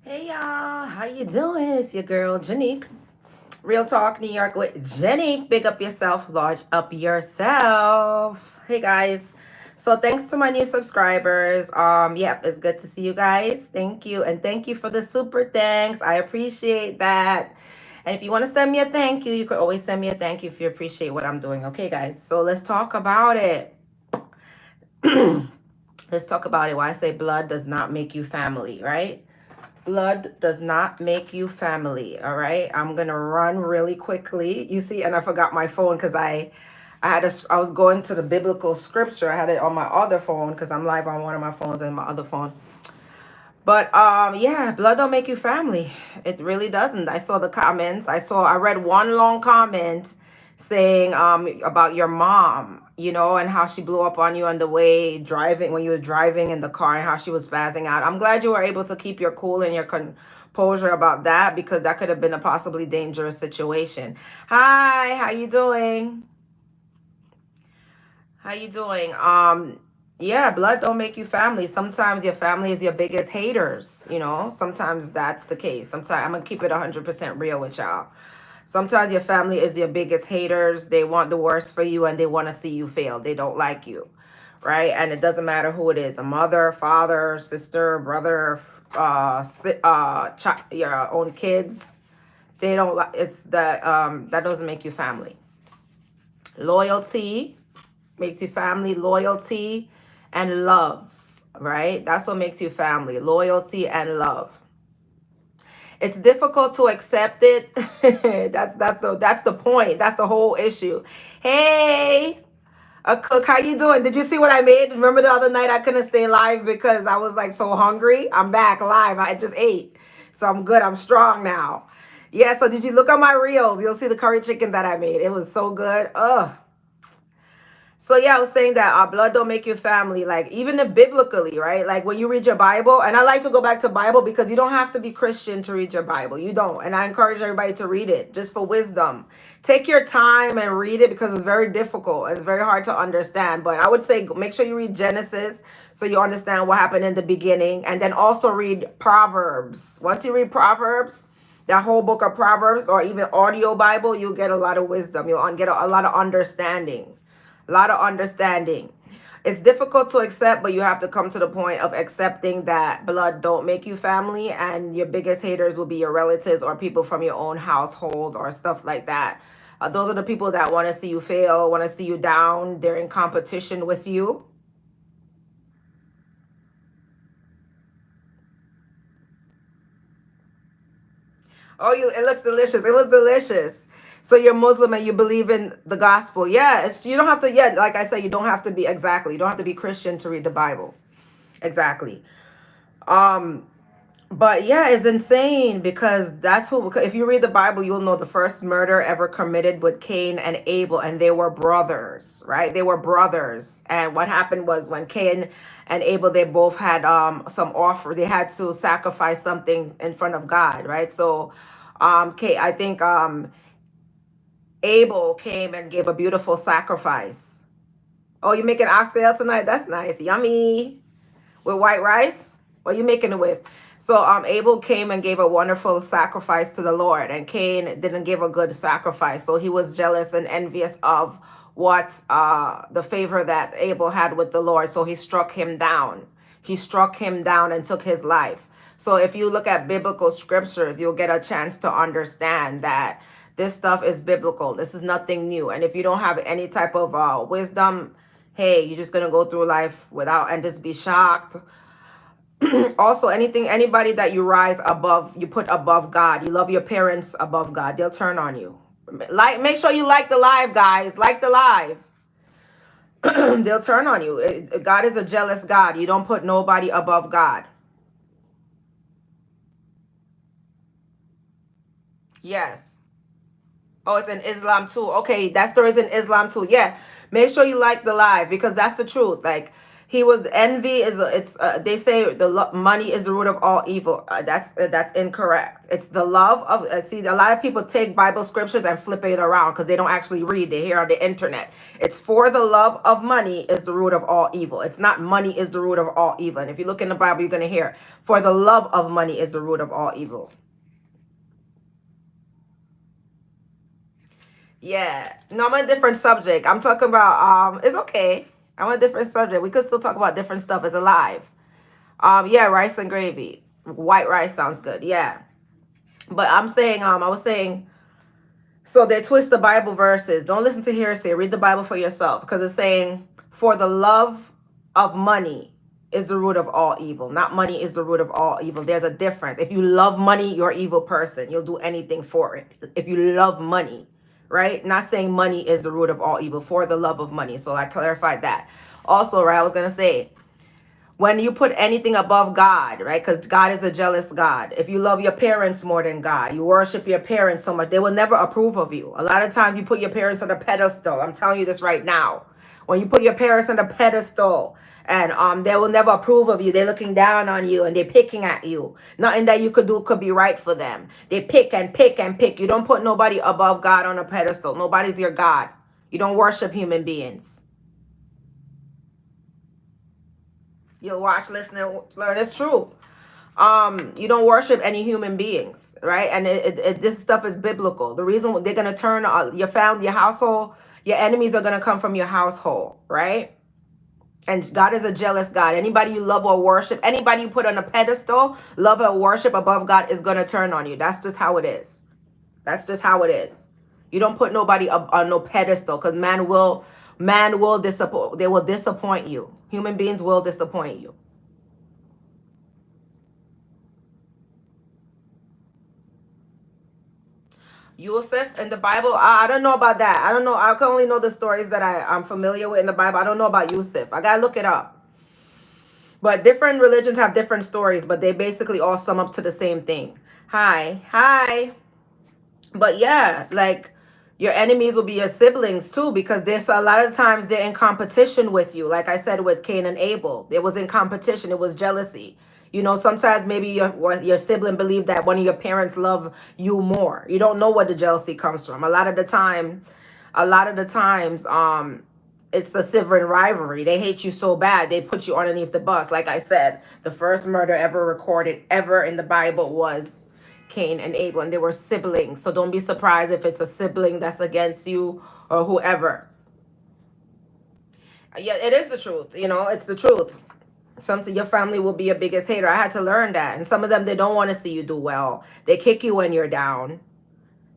Hey y'all, how you doing? It's your girl Janique. Real Talk New York with Janique. Big up yourself, large up yourself. Hey guys. So thanks to my new subscribers. Yep, it's good to see you guys. Thank you. And thank you for the super thanks. I appreciate that. And if you want to send me a thank you, you could always send me a thank you if you appreciate what I'm doing. Okay, guys. So let's talk about it. Let's talk about it. Why I say blood does not make you family, right? Blood does not make you family. All right. I'm going to run really quickly. You see, and I forgot my phone because I was going to the biblical scripture. I had it on my other phone because I'm live on one of my phones and my other phone. But yeah, blood don't make you family. It really doesn't. I saw the comments. I read one long comment saying about your mom, and how she blew up on you on the way driving when you were driving in the car and how she was spazzing out. I'm glad you were able to keep your cool and your composure about that because that could have been a possibly dangerous situation. Hi, how you doing? How you doing? Yeah, blood don't make you family. Sometimes your family is your biggest haters. Sometimes that's the case. Sometimes I'm gonna keep it 100% real with y'all. Sometimes your family is your biggest haters. They want the worst for you and they want to see you fail. They don't like you, right? And it doesn't matter who it is, a mother, father, sister, brother, your own kids. They don't like it's that doesn't make you family. Loyalty makes you family, loyalty and love, right? That's what makes you family, loyalty and love. It's difficult to accept it. That's the point. That's the whole issue. Hey, a cook, how you doing? Did you see what I made? Remember the other night I couldn't stay live because I was like so hungry? I'm back live. I just ate. So I'm good. I'm strong now. Yeah, so did you look at my reels? You'll see the curry chicken that I made. It was so good. Ugh. So yeah, I was saying that our blood don't make you family. Like even the biblically, right? Like when you read your Bible, and I like to go back to Bible because you don't have to be Christian to read your Bible. You don't. And I encourage everybody to read it just for wisdom. Take your time and read it because it's very difficult. It's very hard to understand. But I would say make sure you read Genesis so you understand what happened in the beginning. And then also read Proverbs. Once you read Proverbs, that whole book of Proverbs or even audio Bible, you'll get a lot of wisdom. You'll get a lot of understanding. A lot of understanding. It's difficult to accept, but you have to come to the point of accepting that blood don't make you family and your biggest haters will be your relatives or people from your own household or stuff like that. Those are the people that want to see you fail, want to see you down. They're in competition with you. Oh, it looks delicious. It was delicious. So you're Muslim and you believe in the gospel. Yeah, you don't have to, yeah, like I said, you don't have to be exactly. You don't have to be Christian to read the Bible. Exactly. Um, but yeah, it's insane because if you read the Bible, you'll know the first murder ever committed with Cain and Abel, and they were brothers, right? They were brothers. And what happened was when Cain and Abel, they both had some offer, they had to sacrifice something in front of God, right? So I think Abel came and gave a beautiful sacrifice. Oh, you making oxtail tonight? That's nice. Yummy. With white rice? What are you making it with? So Abel came and gave a wonderful sacrifice to the Lord, and Cain didn't give a good sacrifice. So he was jealous and envious of what the favor that Abel had with the Lord. So he struck him down. He struck him down and took his life. So if you look at biblical scriptures, you'll get a chance to understand that this stuff is biblical. This is nothing new. And if you don't have any type of wisdom, hey, you're just gonna go through life without and just be shocked. Also, anybody that you put above God, you love your parents above God, they'll turn on you. Make sure you like the live, guys. Like the live. They'll turn on you. God is a jealous God. You don't put nobody above God. Yes. Oh, it's in Islam too. Okay, that story's in Islam too. Yeah. Make sure you like the live because that's the truth. Like He was envy is they say money is the root of all evil. That's incorrect. It's the love of see, a lot of people take Bible scriptures and flip it around because they don't actually read. They hear on the internet. It's for the love of money is the root of all evil. It's not money is the root of all evil. And if you look in the Bible, you're gonna hear for the love of money is the root of all evil. Yeah, no, I'm on a different subject. I'm talking about it's okay. I'm on a different subject. We could still talk about different stuff. It's alive. Yeah, rice and gravy. White rice sounds good. Yeah. But I'm saying, I was saying, so they twist the Bible verses. Don't listen to hearsay. Read the Bible for yourself because it's saying, for the love of money is the root of all evil. Not money is the root of all evil. There's a difference. If you love money, you're an evil person. You'll do anything for it. If you love money, right? Not saying money is the root of all evil, for the love of money. So I clarified that. Also, right, I was going to say, when you put anything above God, right? Because God is a jealous God. If you love your parents more than God, you worship your parents so much, they will never approve of you. A lot of times you put your parents on a pedestal. I'm telling you this right now. When you put your parents on a pedestal and they will never approve of you, they're looking down on you and they're picking at you. Nothing that you could do could be right for them. They pick and pick and pick. You don't put nobody above God on a pedestal. Nobody's your God. You don't worship human beings. You'll watch, listen, and learn. It's true. You don't worship any human beings, right? And this stuff is biblical. The reason they're gonna turn your family, your household, your enemies are gonna come from your household, right? And God is a jealous God. Anybody you love or worship, anybody you put on a pedestal, love or worship above God is gonna turn on you. That's just how it is. That's just how it is. You don't put nobody up on no pedestal because man will disappoint. They will disappoint you. Human beings will disappoint you. Yusuf in the Bible, I don't know about that. I don't know. I can only know the stories that I'm familiar with in the Bible. I don't know about Yusuf. I gotta look it up. But different religions have different stories, but they basically all sum up to the same thing. Hi. But yeah, like your enemies will be your siblings too, because there's a lot of times they're in competition with you. Like I said with Cain and Abel, it was in competition. It was jealousy. You know, sometimes maybe your sibling believed that one of your parents love you more. You don't know where the jealousy comes from. A lot of the times, it's the sibling rivalry. They hate you so bad they put you underneath the bus. Like I said, the first murder ever recorded ever in the Bible was Cain and Abel, and they were siblings. So don't be surprised if it's a sibling that's against you or whoever. Yeah, it is the truth. You know, it's the truth. Some your family will be your biggest hater. I had to learn that. And some of them, they don't want to see you do well. They kick you when you're down.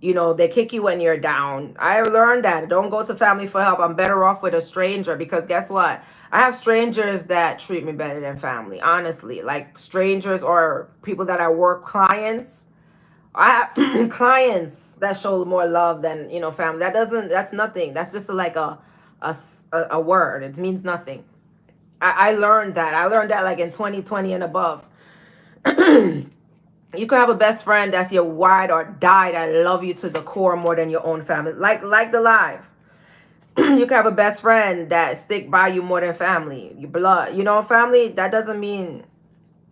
You know, they kick you when you're down. I learned that. Don't go to family for help. I'm better off with a stranger because guess what? I have strangers that treat me better than family, honestly. Like strangers or people that I work, clients. I have clients that show more love than, you know, family. That's nothing. That's just like a word. It means nothing. I learned that. I learned that like in 2020 and above. You could have a best friend that's your ride or die that love you to the core more than your own family. Like the live. You could have a best friend that stick by you more than family. Your blood. You know, family, that doesn't mean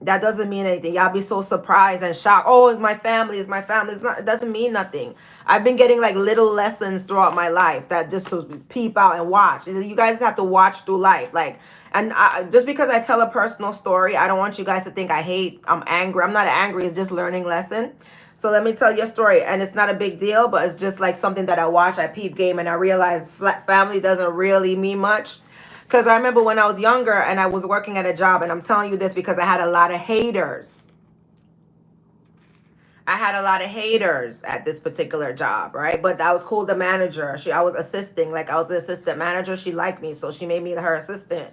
anything. Y'all be so surprised and shocked. Oh, it's my family. It's my family. It's not. It doesn't mean nothing. I've been getting like little lessons throughout my life that just to peep out and watch. You guys have to watch through life. Like, and just because I tell a personal story, I don't want you guys to think I'm angry. I'm not angry. It's just learning lesson. So let me tell you a story, and it's not a big deal, but it's just like something that I watch. I peep game, and I realize family doesn't really mean much. Because I remember when I was younger and I was working at a job, and I'm telling you this because I had a lot of haters. I had a lot of haters at this particular job, right? But I was cool, the manager. I was assisting, like I was the assistant manager. She liked me, so she made me her assistant.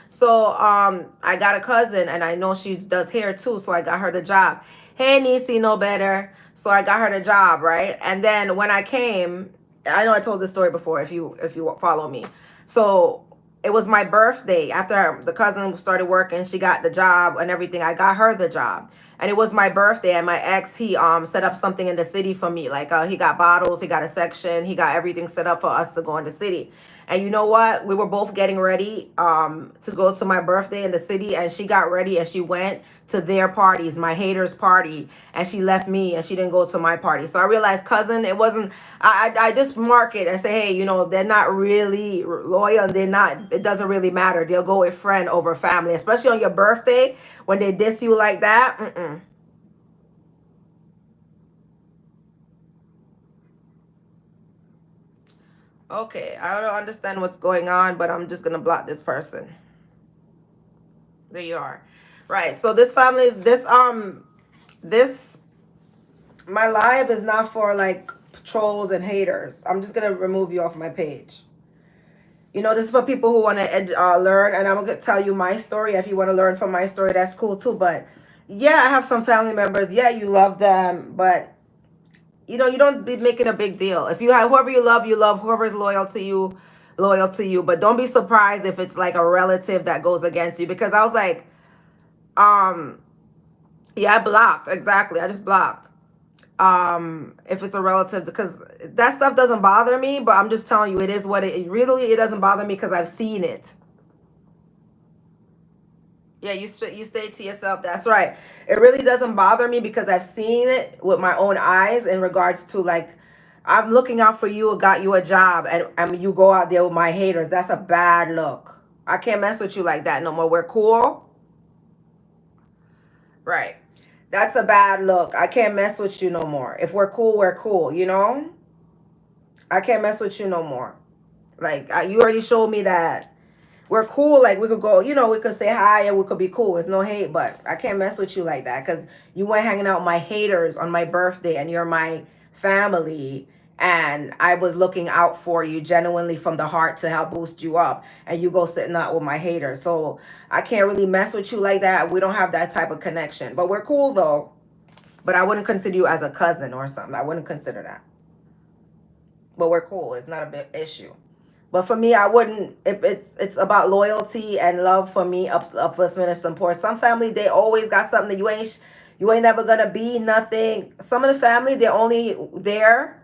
So I got a cousin, and I know she does hair too, so I got her the job. Hey, Nisi, know better. So I got her the job, right? And then when I came, I know I told this story before if you follow me. So it was my birthday after the cousin started working. She got the job and everything. I got her the job. And it was my birthday, and my ex, he set up something in the city for me. Like he got bottles, he got a section, he got everything set up for us to go in the city. And you know what? We were both getting ready to go to my birthday in the city, and she got ready and she went to their parties, my haters' party, and she left me and she didn't go to my party. So I realized, cousin, it wasn't. I just mark it and say, hey, you know, they're not really loyal. They're not. It doesn't really matter. They'll go with friend over family, especially on your birthday when they diss you like that. Mm-mm. Okay, I don't understand what's going on, but I'm just gonna block this person. There you are. Right. So this family is this my live is not for like trolls and haters. I'm just gonna remove you off my page. You know, this is for people who want to learn, and I'm gonna tell you my story. If you want to learn from my story, that's cool too. But yeah, I have some family members. Yeah, you love them, but you know, you don't be making a big deal. If you have whoever you love, you love whoever's loyal to you, loyal to you. But don't be surprised if it's like a relative that goes against you. Because I was like, um, yeah, I blocked. Exactly, I just blocked. If it's a relative, because that stuff doesn't bother me. But I'm just telling you, it is what it really. It doesn't bother me because I've seen it. Yeah, you stay to yourself. That's right. It really doesn't bother me because I've seen it with my own eyes in regards to like I'm looking out for you, got you a job, and you go out there with my haters. That's a bad look. I can't mess with you like that no more. We're cool. Right. That's a bad look. I can't mess with you no more. If we're cool, we're cool, you know? I can't mess with you no more. Like you already showed me that we're cool. Like we could go, you know, we could say hi and we could be cool. It's no hate, but I can't mess with you like that because you went hanging out with my haters on my birthday and you're my family. And I was looking out for you genuinely from the heart to help boost you up. And you go sitting out with my haters. So I can't really mess with you like that. We don't have that type of connection. But we're cool though. But I wouldn't consider you as a cousin or something. I wouldn't consider that. But we're cool. It's not a big issue. But for me, I wouldn't. If it's about loyalty and love for me, upliftment and support. Some family they always got something that you ain't never gonna be nothing. Some of the family they're only there.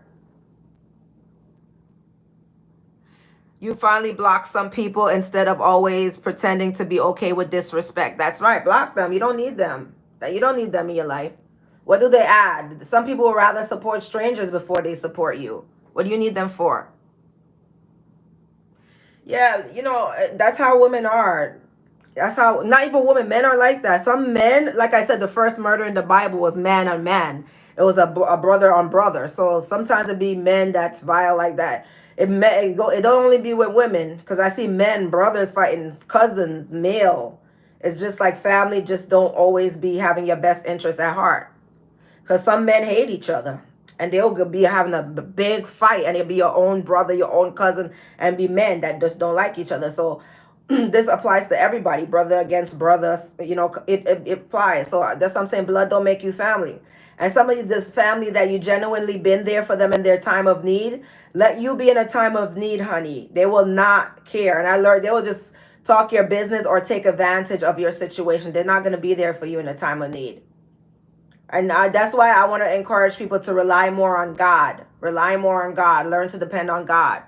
You finally block some people instead of always pretending to be okay with disrespect. That's right. Block them. You don't need them. You don't need them in your life. What do they add? Some people would rather support strangers before they support you. What do you need them for? Yeah, you know, that's how women are. That's how, not even women, men are like that. Some men, like I said, the first murder in the Bible was man on man. It was a brother on brother. So sometimes it be men that's vile like that. It don't only be with women because I see men, brothers fighting cousins, male. It's just like family just don't always be having your best interests at heart. Because some men hate each other and they'll be having a big fight and it'll be your own brother, your own cousin, and be men that just don't like each other. So this applies to everybody, brother against brothers, you know, it applies. So that's what I'm saying. Blood don't make you family. And some of you, this family that you genuinely been there for them in their time of need, let you be in a time of need, honey. They will not care. And I learned they will just talk your business or take advantage of your situation. They're not going to be there for you in a time of need. And that's why I want to encourage people to rely more on God. Rely more on God. Learn to depend on God.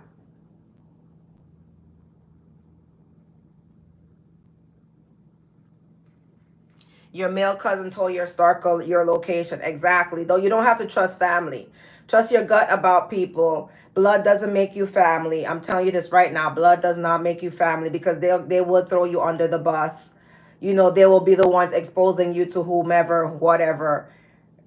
Your male cousin told your stalker your location. Exactly. Though you don't have to trust family. Trust your gut about people. Blood doesn't make you family. I'm telling you this right now. Blood does not make you family because they will throw you under the bus. You know, they will be the ones exposing you to whomever, whatever.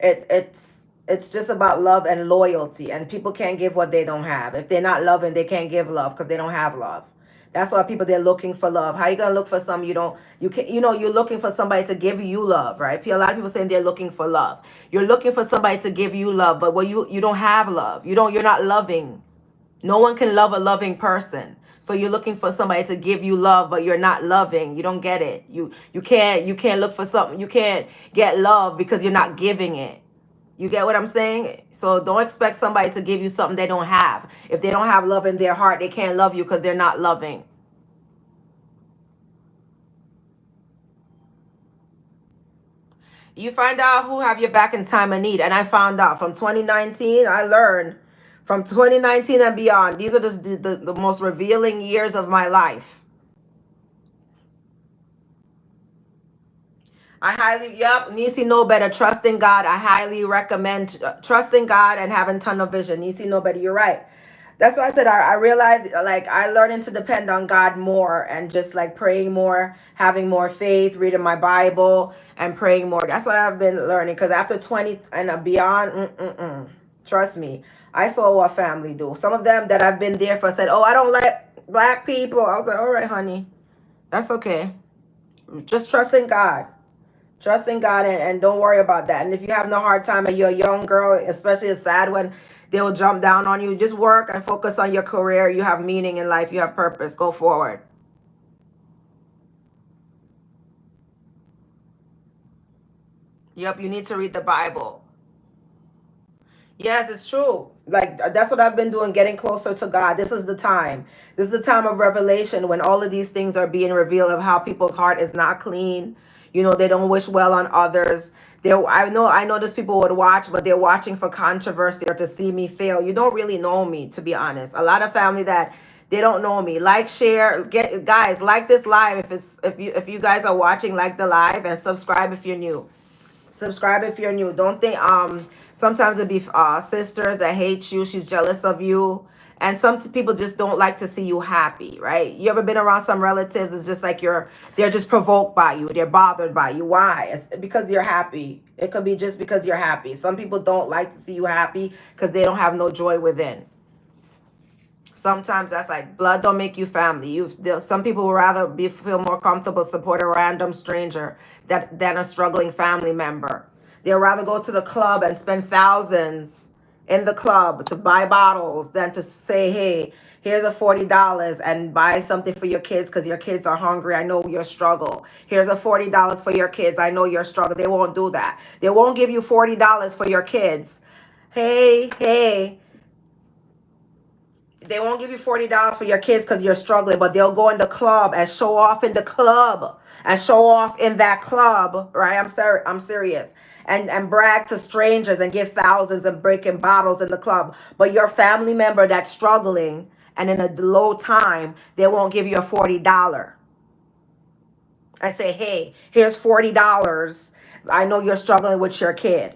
It's just about love and loyalty, and people can't give what they don't have. If they're not loving, they can't give love because they don't have love. That's why people they're looking for love. How you gonna look for some you don't you can you know you're looking for somebody to give you love, right? A lot of people saying they're looking for love. You're looking for somebody to give you love, but well you don't have love. You're not loving. No one can love a loving person. So you're looking for somebody to give you love, but you're not loving. You don't get it. You can't look for something. You can't get love because you're not giving it. You get what I'm saying? So don't expect somebody to give you something they don't have. If they don't have love in their heart, they can't love you because they're not loving. You find out who have your back in time of need. And I found out from 2019, I learned From 2019 and beyond, these are the most revealing years of my life. I highly, yep, Nisi know better. Trusting God. I highly recommend trusting God and having tunnel vision. Nisi know better. You're right. That's why I said I realized like I learning to depend on God more and just like praying more, having more faith, reading my Bible and praying more. That's what I've been learning. Because after 20 and beyond, trust me, I saw what family do. Some of them that I've been there for said, "Oh, I don't like black people." I was like, "All right, honey, that's okay. Just trusting God." Trusting God and don't worry about that. And if you have no hard time and you're a young girl, especially it's sad when they'll jump down on you, just work and focus on your career. You have meaning in life. You have purpose. Go forward. Yep, you need to read the Bible. Yes, it's true. Like that's what I've been doing, getting closer to God. This is the time. This is the time of revelation when all of these things are being revealed of how people's heart is not clean. They don't wish well on others. I know there's people would watch, but they're watching for controversy or to see me fail. You don't really know me, to be honest. A lot of family that they don't know me. Like, share, get guys, like this live if you guys are watching, like the live and subscribe if you're new. Subscribe if you're new. Don't think sometimes it be sisters that hate you. She's jealous of you. And some people just don't like to see you happy, right? You ever been around some relatives? It's just like they're just provoked by you. They're bothered by you. Why? It's because you're happy. It could be just because you're happy. Some people don't like to see you happy because they don't have no joy within. Sometimes that's like blood don't make you family. Some people would rather feel more comfortable support a random stranger than a struggling family member. They'd rather go to the club and spend thousands in the club to buy bottles than to say, "Hey, here's a $40 and buy something for your kids because your kids are hungry. I know your struggle. Here's a $40 for your kids. I know your struggle." They won't do that. They won't give you $40 for your kids. Hey. They won't give you $40 for your kids because you're struggling, but they'll go in the club and show off in the club and show off in that club, right? I'm serious. And brag to strangers and give thousands and breaking bottles in the club. But your family member that's struggling and in a low time, they won't give you a $40. I say, "Hey, here's $40. I know you're struggling with your kid."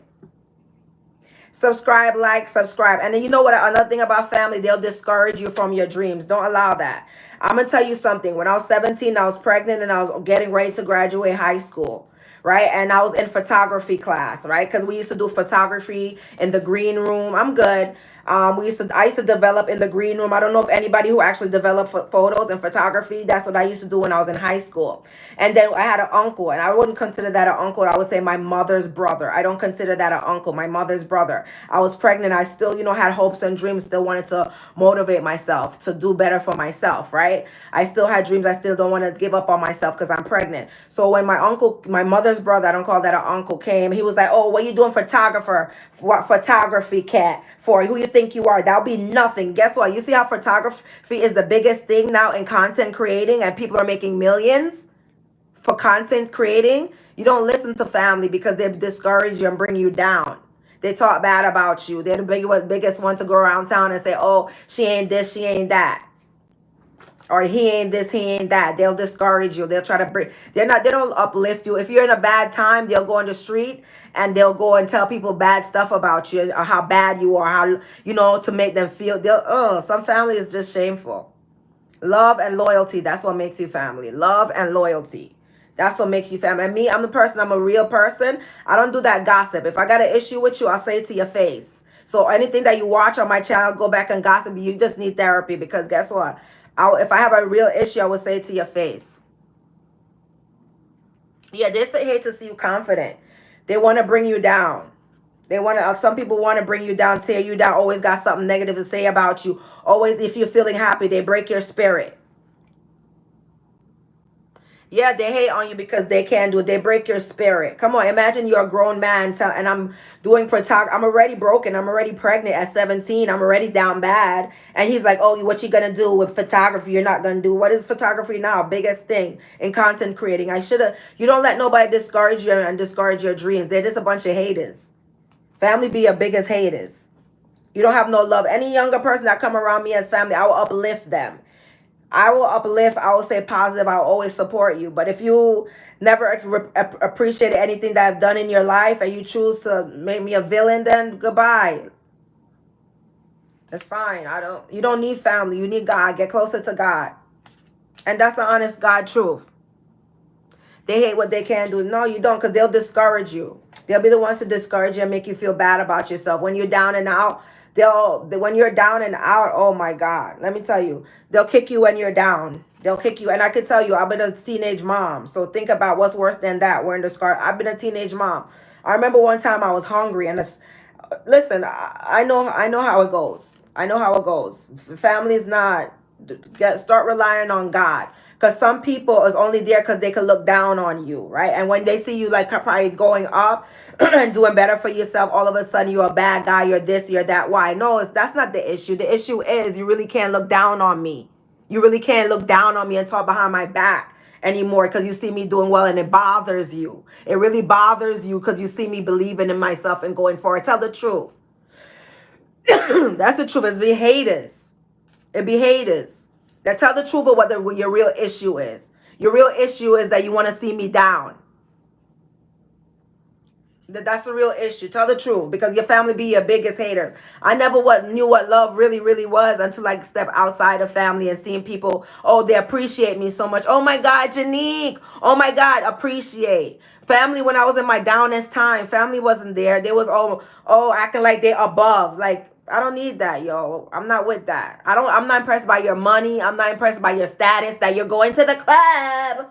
Subscribe, like, subscribe. And then you know what? Another thing about family, they'll discourage you from your dreams. Don't allow that. I'm going to tell you something. When I was 17, I was pregnant and I was getting ready to graduate high school, right? And I was in photography class, right? Because we used to do photography in the green room. I'm good. I used to develop in the green room. I don't know if anybody who actually developed photos and photography. That's what I used to do when I was in high school. And then I had an uncle, and I wouldn't consider that an uncle. I would say my mother's brother. I don't consider that an uncle. My mother's brother. I was pregnant. I still, had hopes and dreams. Still wanted to motivate myself to do better for myself, right? I still had dreams. I still don't want to give up on myself because I'm pregnant. So when my uncle, my mother's brother, I don't call that an uncle, came, he was like, "Oh, what you doing photography cat for? Who you think you are? That'll be nothing." Guess what? You see how photography is the biggest thing now in content creating and people are making millions for content creating? You don't listen to family because they discourage you and bring you down. They talk bad about you. They're the biggest one to go around town and say, "Oh, she ain't this, she ain't that." Or "He ain't this, he ain't that." They'll discourage you. They'll try to bring, they don't uplift you. If you're in a bad time, they'll go on the street and they'll go and tell people bad stuff about you or how bad you are, how, to make them feel. Some family is just shameful. Love and loyalty, that's what makes you family. Love and loyalty. That's what makes you family. And me, I'm the person, I'm a real person. I don't do that gossip. If I got an issue with you, I'll say it to your face. So anything that you watch on my channel, go back and gossip. You just need therapy because guess what? If I have a real issue, I would say it to your face. Yeah, they say hate to see you confident. They want to bring you down. Some people want to bring you down, tear you down, always got something negative to say about you. Always, if you're feeling happy, they break your spirit. Yeah, they hate on you because they can't do it. They break your spirit. Come on, imagine you're a grown man and I'm doing photography. I'm already broken. I'm already pregnant at 17. I'm already down bad. And he's like, "Oh, what you gonna do with photography? You're not gonna do." What is photography now? Biggest thing in content creating. You don't let nobody discourage you and discourage your dreams. They're just a bunch of haters. Family be your biggest haters. You don't have no love. Any younger person that come around me as family, I will uplift them. I will uplift. I will say positive. I'll always support you. But if you never appreciate anything that I've done in your life and you choose to make me a villain, then goodbye. That's fine. You don't need family. You need God. Get closer to God. And that's the honest God truth. They hate what they can't do. No, you don't, because they'll discourage you. They'll be the ones to discourage you and make you feel bad about yourself. When you're down and out, when you're down and out, oh my God, let me tell you, they'll kick you when you're down. They'll kick you. And I could tell you, I've been a teenage mom. So think about what's worse than that. We're in the scar. I've been a teenage mom. I remember one time I was hungry and listen, I know how it goes. I know how it goes. Family is not, start relying on God. Because some people is only there because they can look down on you, right? And when they see you like probably going up and doing better for yourself, all of a sudden you're a bad guy, you're this, you're that. Why? No, that's not the issue. The issue is you really can't look down on me. You really can't look down on me and talk behind my back anymore because you see me doing well and it bothers you. It really bothers you because you see me believing in myself and going forward. Tell the truth. That's the truth. It's be haters. It be haters. Now tell the truth of what your real issue is. Your real issue is that you want to see me down. That's the real issue. Tell the truth, because your family be your biggest haters. I never knew what love really, really was until I step outside of family and seeing people, oh, they appreciate me so much. Oh my God, Janique. Oh my God, appreciate. Family, when I was in my downest time, family wasn't there. They was acting like they above. Like, I don't need that, yo. I'm not with that. I'm not impressed by your money. I'm not impressed by your status, that you're going to the club.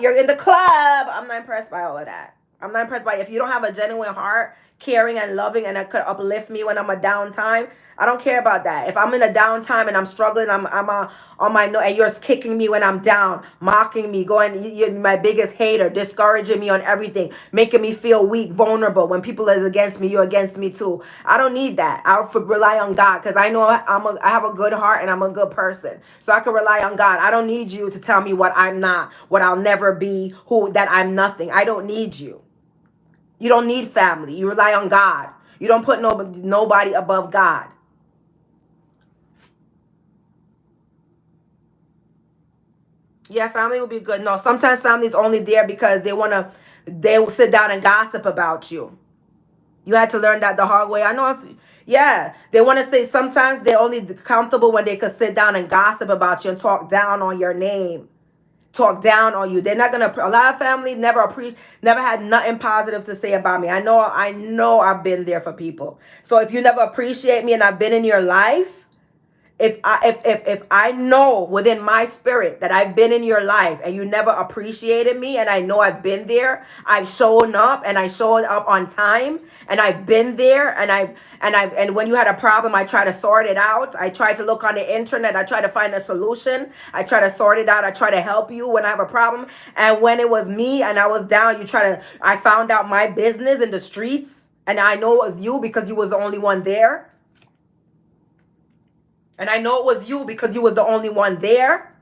You're in the club. I'm not impressed by all of that. I'm not impressed by it. If you don't have a genuine heart, caring and loving, and that could uplift me when I'm a downtime, I don't care about that. If I'm in a downtime and I'm struggling, I'm on my no, and you're kicking me when I'm down, mocking me, you're my biggest hater, discouraging me on everything, making me feel weak, vulnerable. When people is against me, you're against me too. I don't need that. I'll rely on God because I know I have a good heart and I'm a good person, so I can rely on God. I don't need you to tell me what I'm not, what I'll never be, that I'm nothing. I don't need you. You don't need family. You rely on God. You don't put nobody above God. Yeah, family will be good. No, sometimes family is only there because they will sit down and gossip about you. You had to learn that the hard way. I know they want to say sometimes they're only comfortable when they could sit down and gossip about you and talk down on your name. Talk down on you. They're not gonna. A lot of family never had nothing positive to say about me. I know I've been there for people. So if you never appreciate me and I've been in your life, if I know within my spirit that I've been in your life and you never appreciated me, and I know I've been there, I've shown up and I showed up on time, and I've been there, and when you had a problem, I try to sort it out. I try to look on the internet. I try to find a solution. I try to sort it out. I try to help you when I have a problem. And when it was me and I was down, I found out my business in the streets, and I know it was you because you was the only one there. And I know it was you because you was the only one there.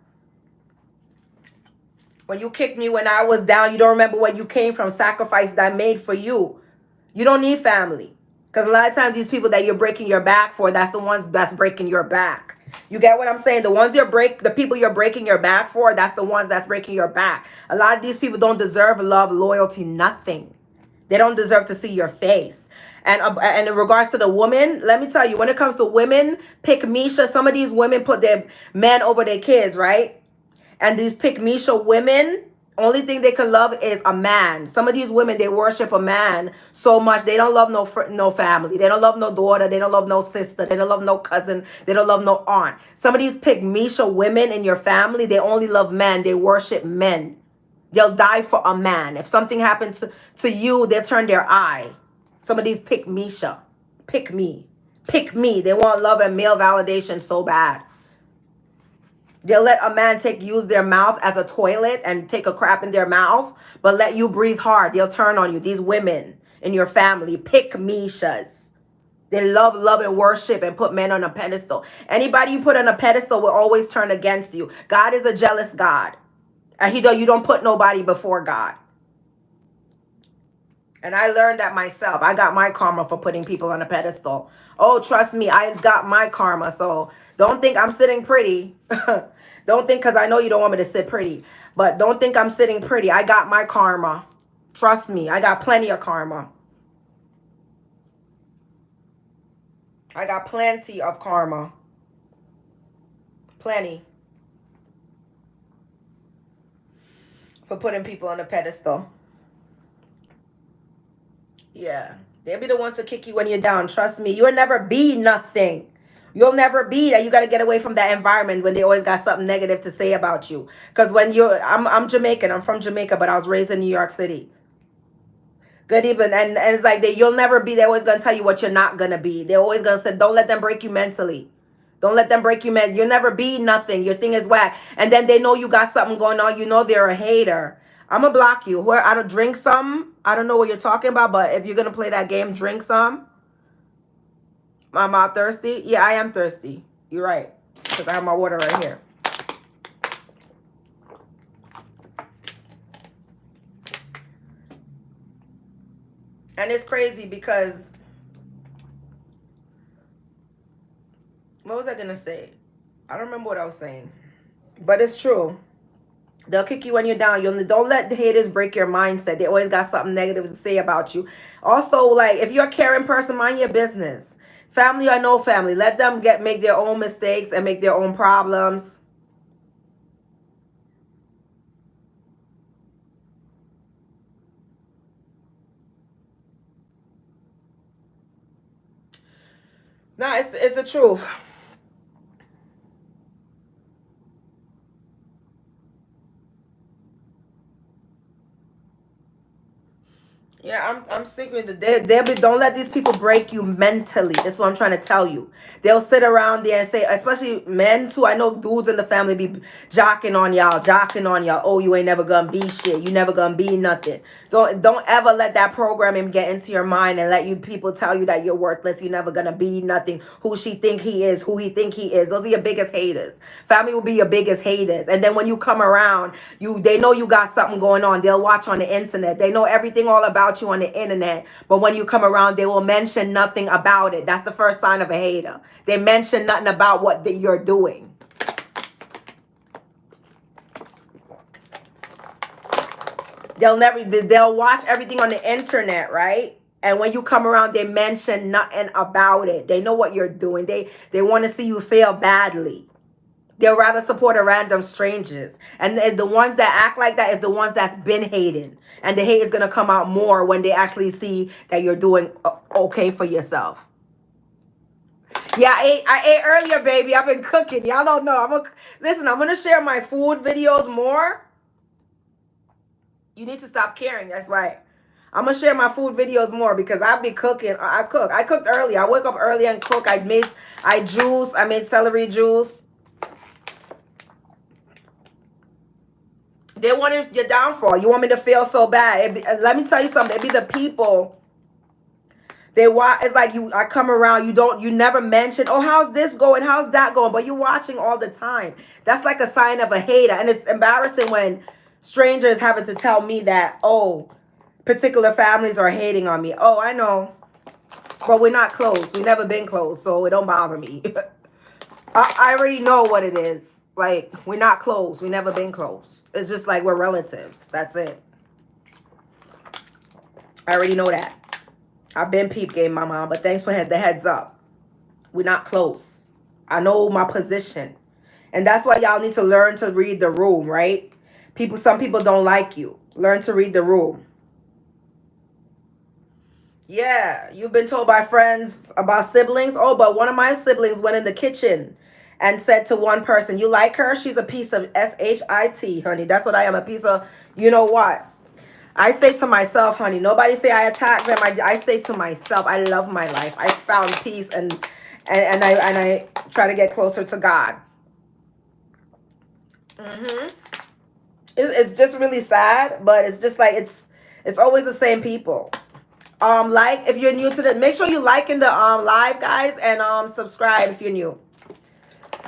When you kicked me when I was down, you don't remember where you came from, sacrifice that I made for you. You don't need family. Because a lot of times these people that you're breaking your back for, that's the ones that's breaking your back. You get what I'm saying? The people you're breaking your back for, that's the ones that's breaking your back. A lot of these people don't deserve love, loyalty, nothing. They don't deserve to see your face. And in regards to the woman, let me tell you, when it comes to women, pick Misha. Some of these women put their men over their kids, right? And these pick Misha women, only thing they can love is a man. Some of these women, they worship a man so much. They don't love no family. They don't love no daughter. They don't love no sister. They don't love no cousin. They don't love no aunt. Some of these pick Misha women in your family, they only love men. They worship men. They'll die for a man. If something happens to you, they'll turn their eye. Some of these pick Misha. Pick me. Pick me. They want love and male validation so bad. They'll let a man use their mouth as a toilet and take a crap in their mouth, but let you breathe hard. They'll turn on you. These women in your family, pick Mishas. They love and worship and put men on a pedestal. Anybody you put on a pedestal will always turn against you. God is a jealous God. And you don't put nobody before God. And I learned that myself. I got my karma for putting people on a pedestal. Oh, trust me, I got my karma. So don't think I'm sitting pretty. Don't think, because I know you don't want me to sit pretty. But don't think I'm sitting pretty. I got my karma. Trust me, I got plenty of karma. I got plenty of karma. Plenty. For putting people on a pedestal. Yeah. They'll be the ones to kick you when you're down. Trust me. You'll never be nothing. You'll never be that. You got to get away from that environment when they always got something negative to say about you. Because when I'm Jamaican. I'm from Jamaica, but I was raised in New York City. Good evening. And it's like you'll never be. They're always going to tell you what you're not going to be. They're always going to say, don't let them break you mentally. Don't let them break you mentally. You'll never be nothing. Your thing is whack. And then they know you got something going on. You know they're a hater. I'm going to block you. Where I don't drink some. I don't know what you're talking about, but if you're going to play that game, drink some. I'm not thirsty. Yeah, I am thirsty. You're right. Because I have my water right here. And it's crazy because, what was I going to say? I don't remember what I was saying. But it's true. They'll kick you when you're down. Don't let the haters break your mindset. They always got something negative to say about you. Also, like, if you're a caring person, mind your business. Family or no family, let them make their own mistakes and make their own problems. No, it's the truth. Yeah, I'm sick with it. Don't let these people break you mentally. That's what I'm trying to tell you. They'll sit around there and say, especially men too. I know dudes in the family be jocking on y'all. Oh, you ain't never gonna be shit. You never gonna be nothing. Don't ever let that programming get into your mind and let you people tell you that you're worthless. You're never gonna be nothing. Who she think he is, who he think he is. Those are your biggest haters. Family will be your biggest haters. And then when you come around, they know you got something going on. They'll watch on the internet. They know everything all about you on the internet, but when you come around, they will mention nothing about it. That's the first sign of a hater. They mention nothing about what you're doing. They'll watch everything on the internet, right? And when you come around, they mention nothing about it. They know what you're doing. They want to see you fail badly. They'll rather support a random strangers. And the ones that act like that is the ones that's been hating. And the hate is going to come out more when they actually see that you're doing okay for yourself. Yeah, I ate earlier, baby. I've been cooking. Y'all don't know. Listen, I'm going to share my food videos more. You need to stop caring. That's right. I'm going to share my food videos more because I've been cooking. I cooked early. I wake up early and cook. I made celery juice. They wanted your downfall. You want me to feel so bad. Let me tell you something. It be the people. It's like I come around. You never mention, oh, how's this going? How's that going? But you're watching all the time. That's like a sign of a hater. And it's embarrassing when strangers having to tell me that, oh, particular families are hating on me. Oh, I know. But we're not close. We've never been close. So it don't bother me. I already know what it is. Like, we're not close. We never been close. It's just like we're relatives. That's it. I already know that. I've been peep game, my mom, but thanks for the heads up. We're not close. I know my position. And that's why y'all need to learn to read the room, right? Some people don't like you. Learn to read the room. Yeah, you've been told by friends about siblings. Oh, but one of my siblings went in the kitchen and said to one person, you like her? She's a piece of shit, honey. That's what I am, a piece of, you know what? I stay to myself, honey. Nobody say I attack them. I stay to myself. I love my life. I found peace and I try to get closer to God. It's just really sad, but it's just like it's always the same people. Like if you're new to make sure you like in the live, guys, and subscribe if you're new.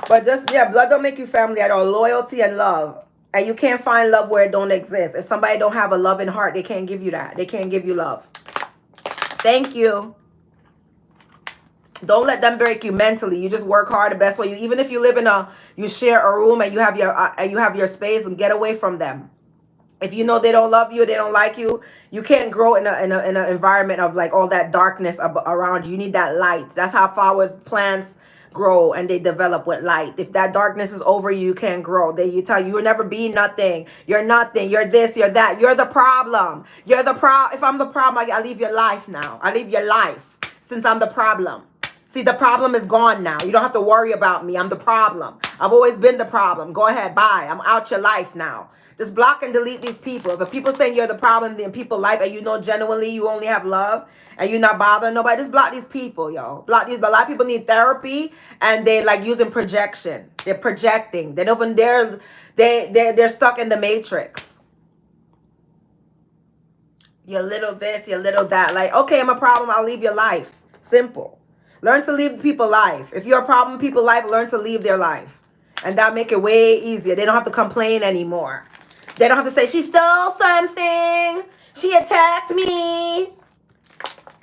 But just, yeah, blood don't make you family at all. Loyalty and love. And you can't find love where it don't exist. If somebody don't have a loving heart, they can't give you that. They can't give you love. Thank you. Don't let them break you mentally. You just work hard the best way. Even if you live in you share a room and you have your space, and get away from them. If you know they don't love you, they don't like you, you can't grow in an environment of like all that darkness around you. You need that light. That's how flowers, plants grow, and they develop with light. If that darkness is over you, you can't grow. You tell you, you'll never be nothing. You're nothing. You're this, you're that. You're the problem. You're the problem. If I'm the problem, I leave your life now. I leave your life since I'm the problem. See, the problem is gone now. You don't have to worry about me. I'm the problem. I've always been the problem. Go ahead, bye. I'm out your life now. Just block and delete these people. If people saying you're the problem in people's life and you know genuinely you only have love and you're not bothering nobody, just block these people, yo. Block these. But a lot of people need therapy and they like using projection. They're projecting. They don't even they're stuck in the matrix. You're little this, you're little that. Like, okay, I'm a problem. I'll leave your life. Simple. Learn to leave people life. If you're a problem in people's life, learn to leave their life. And that'll make it way easier. They don't have to complain anymore. They don't have to say, she stole something. She attacked me.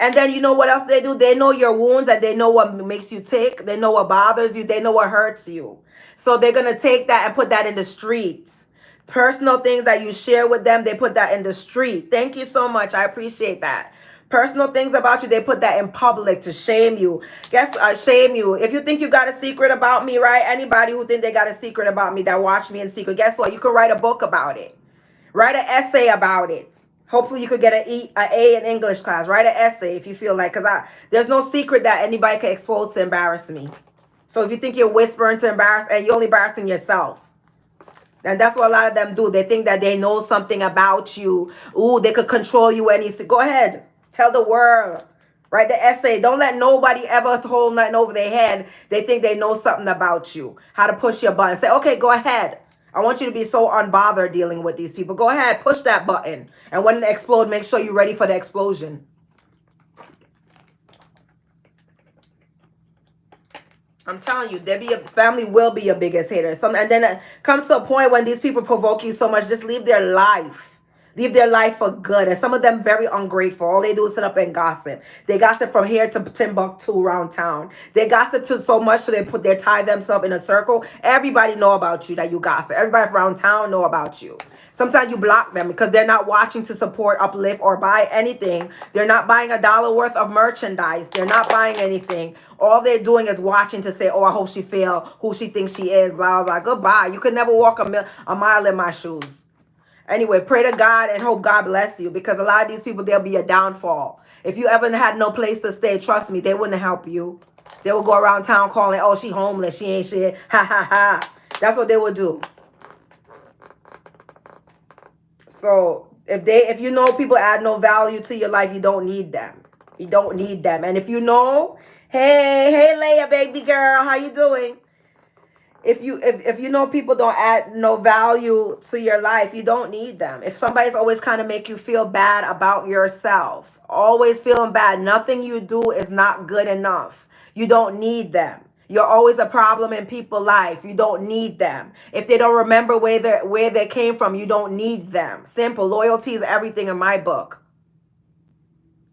And then you know what else they do? They know your wounds and they know what makes you tick. They know what bothers you. They know what hurts you. So they're going to take that and put that in the streets. Personal things that you share with them, they put that in the street. Thank you so much. I appreciate that. Personal things about you, they put that in public to shame you. Shame you. If you think you got a secret about me, right? Anybody who think they got a secret about me that watch me in secret, guess what? You could write a book about it. Write an essay about it. Hopefully you could get an A in English class. Write an essay if you feel like, because there's no secret that anybody can expose to embarrass me. So if you think you're whispering to embarrass, and you're only embarrassing yourself. And that's what a lot of them do. They think that they know something about you. Ooh, they could control you go ahead. Tell the world. Write the essay. Don't let nobody ever hold nothing over their head. They think they know something about you. How to push your button. Say, okay, go ahead. I want you to be so unbothered dealing with these people. Go ahead, push that button. And when it explodes, make sure you're ready for the explosion. I'm telling you, family will be your biggest hater. And then it comes to a point when these people provoke you so much, just leave their life. Leave their life for good. And some of them very ungrateful. All they do is sit up and gossip. They gossip from here to Timbuktu around town. They gossip to so much so they tie themselves in a circle. Everybody know about you that you gossip. Everybody around town know about you. Sometimes you block them because they're not watching to support, uplift, or buy anything. They're not buying $1 worth of merchandise. They're not buying anything. All they're doing is watching to say, oh, I hope she feel who she thinks she is, blah, blah, blah. Goodbye. You could never walk a mile in my shoes. Anyway, pray to God and hope God bless you, because a lot of these people, there'll be a downfall. If you ever had no place to stay, trust me, they wouldn't help you. They will go around town calling, oh, she homeless, she ain't shit, ha, ha, ha. That's what they would do. So if you know people add no value to your life, you don't need them. You don't need them. And if you know, hey, Leia, baby girl, how you doing? If you know people don't add no value to your life, you don't need them. If somebody's always kind of make you feel bad about yourself, always feeling bad, nothing you do is not good enough. You don't need them. You're always a problem in people's life. You don't need them. If they don't remember where they came from, you don't need them. Simple. Loyalty is everything in my book.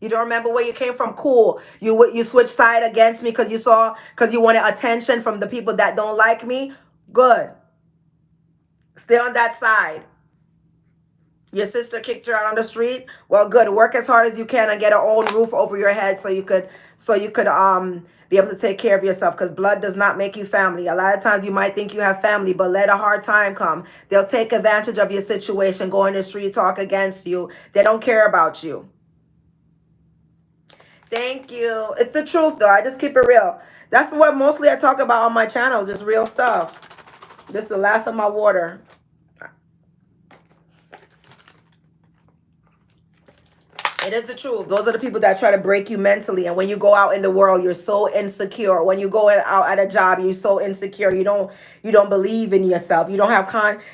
You don't remember where you came from? Cool. You switch side against me because you wanted attention from the people that don't like me? Good. Stay on that side. Your sister kicked you out on the street? Well, good. Work as hard as you can and get an own roof over your head so you could be able to take care of yourself, because blood does not make you family. A lot of times you might think you have family, but let a hard time come. They'll take advantage of your situation, go in the street, talk against you. They don't care about you. Thank you. It's the truth, though. I just keep it real. That's what mostly I talk about on my channel, just real stuff. This is the last of my water. It is the truth. Those are the people that try to break you mentally. And when you go out in the world, you're so insecure. When you go out at a job, you're so insecure. You don't believe in yourself. You don't have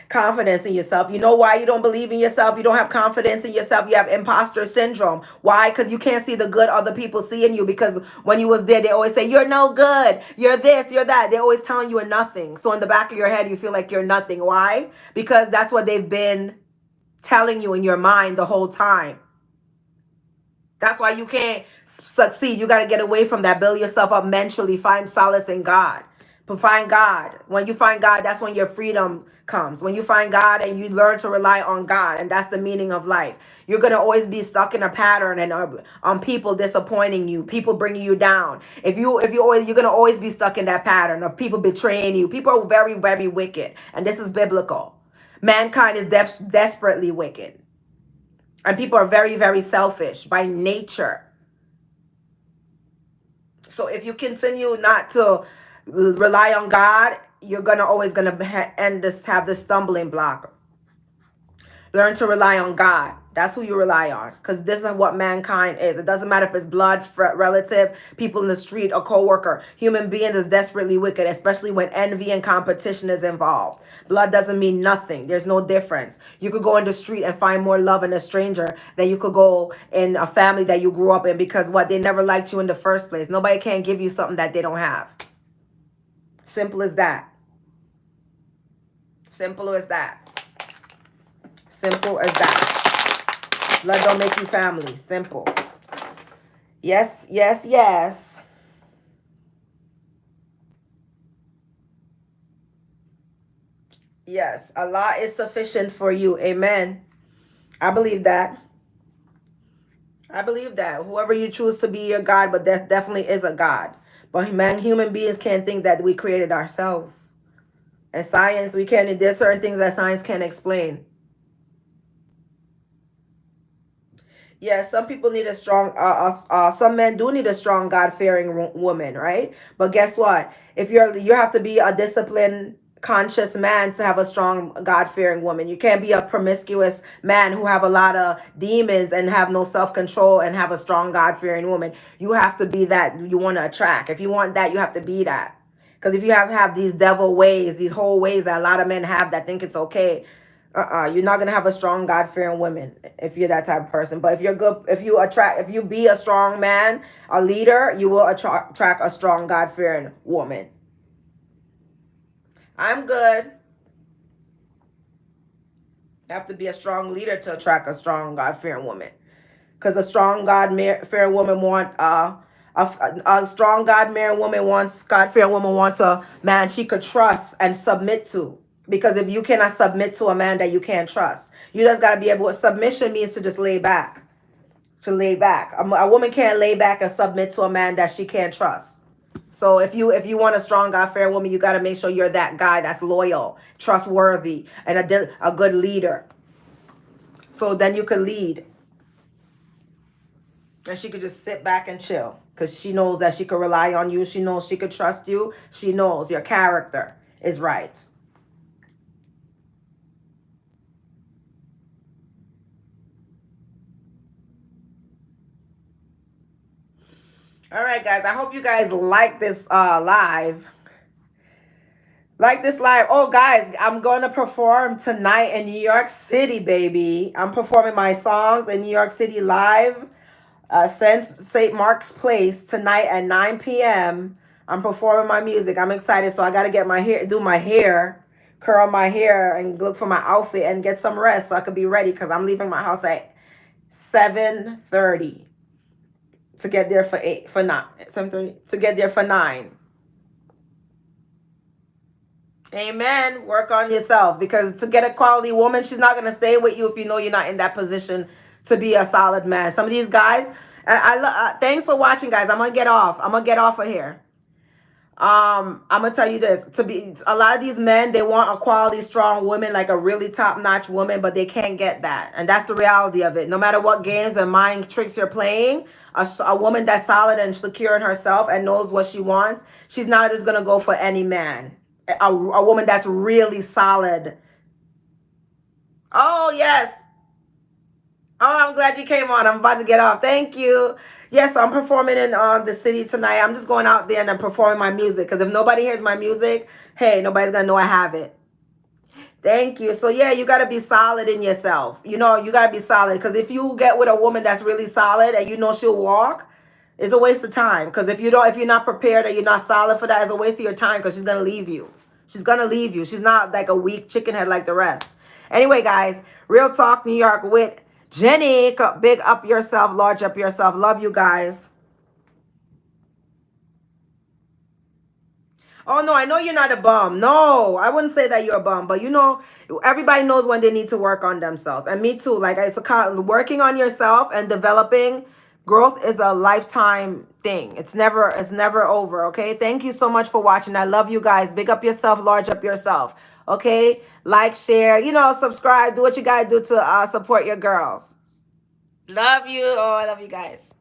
confidence in yourself. You know why you don't believe in yourself? You don't have confidence in yourself. You have imposter syndrome. Why? Because you can't see the good other people see in you. Because when you was there, they always say, you're no good. You're this, you're that. They're always telling you a nothing. So in the back of your head, you feel like you're nothing. Why? Because that's what they've been telling you in your mind the whole time. That's why you can't succeed. You got to get away from that. Build yourself up mentally. Find solace in God. But find God. When you find God, that's when your freedom comes. When you find God and you learn to rely on God, and that's the meaning of life. You're going to always be stuck in a pattern and on people disappointing you, people bringing you down. You're going to always be stuck in that pattern of people betraying you. People are very, very wicked, and this is biblical. Mankind is desperately wicked. And people are very, very selfish by nature. So if you continue not to rely on God, you're always gonna have this stumbling block. Learn to rely on God. That's who you rely on, because this is what mankind is. It doesn't matter if it's blood, relative, people in the street, a coworker. Human beings is desperately wicked, especially when envy and competition is involved. Blood doesn't mean nothing. There's no difference. You could go in the street and find more love in a stranger than you could go in a family that you grew up in, because they never liked you in the first place. Nobody can give you something that they don't have. Simple as that. Simple as that. Simple as that. Blood don't make you family. Simple. Yes, yes, yes. Yes, Allah is sufficient for you. Amen. I believe that. I believe that. Whoever you choose to be your God, but that definitely is a God. But human beings can't think that we created ourselves. And science, there's certain things that science can't explain. Yes, some people need a strong, some men do need a strong, God-fearing woman, right? But guess what? You have to be a disciplined, conscious man to have a strong, God-fearing woman. You can't be a promiscuous man who have a lot of demons and have no self-control and have a strong, God-fearing woman. You have to be that you want to attract. If you want that, you have to be that. Because if you have these devil ways, these whole ways that a lot of men have that think it's okay, you're not gonna have a strong, God-fearing woman if you're that type of person. But if you're good, if you be a strong man, a leader, you will attract a strong, God-fearing woman. I'm good. You have to be a strong leader to attract a strong, God-fearing woman. Because a strong, God-fearing woman a strong, God-fearing woman wants a man she could trust and submit to. Because if you cannot submit to a man that you can't trust, you just got to be able. Submission means to just lay back. To lay back. A woman can't lay back and submit to a man that she can't trust. So if you want a strong, God-fearing woman, you got to make sure you're that guy that's loyal, trustworthy, and a good leader. So then you can lead. And she could just sit back and chill, because she knows that she could rely on you. She knows she could trust you. She knows your character is right. All right, guys. I hope you guys like this live. Like this live. Oh, guys, I'm going to perform tonight in New York City, baby. I'm performing my songs in New York City live. St. Mark's Place tonight at 9 p.m. I'm performing my music. I'm excited. So I got to get my hair, do my hair, curl my hair, and look for my outfit and get some rest so I could be ready, because I'm leaving my house at 7:30. To get there for 9. 7:30 to get there for 9. Amen. Work on yourself, because to get a quality woman, she's not gonna stay with you if you know you're not in that position to be a solid man. Some of these guys, thanks for watching, guys. I'm gonna get off of here. I'm gonna tell you this: a lot of these men, they want a quality, strong woman, like a really top-notch woman, but they can't get that, and that's the reality of it. No matter what games and mind tricks you're playing, a woman that's solid and secure in herself and knows what she wants, she's not just gonna go for any man. A woman that's really solid. Oh yes. Oh, I'm glad you came on. I'm about to get off. Thank you. Yes, I'm performing in the city tonight. I'm just going out there and I'm performing my music because if nobody hears my music, hey, nobody's gonna know I have it. Thank you. So yeah, you got to be solid in yourself. You know, you got to be solid because if you get with a woman that's really solid and you know she'll walk, it's a waste of time. Because if you're not prepared or you're not solid for that, it's a waste of your time because she's gonna leave you. She's gonna leave you. She's not like a weak chicken head like the rest. Anyway, guys, Real Talk New York with Jenny. Big up yourself, large up yourself. Love you guys. Oh no, I know you're not a bum. No, I wouldn't say that you're a bum, but you know, everybody knows when they need to work on themselves, and me too. Like it's working on yourself and developing growth is a lifetime thing. It's never over. Okay, thank you so much for watching. I love you guys. Big up yourself, large up yourself. Okay, like, share, subscribe, do what you gotta do to support your girls. Love you. Oh, I love you guys.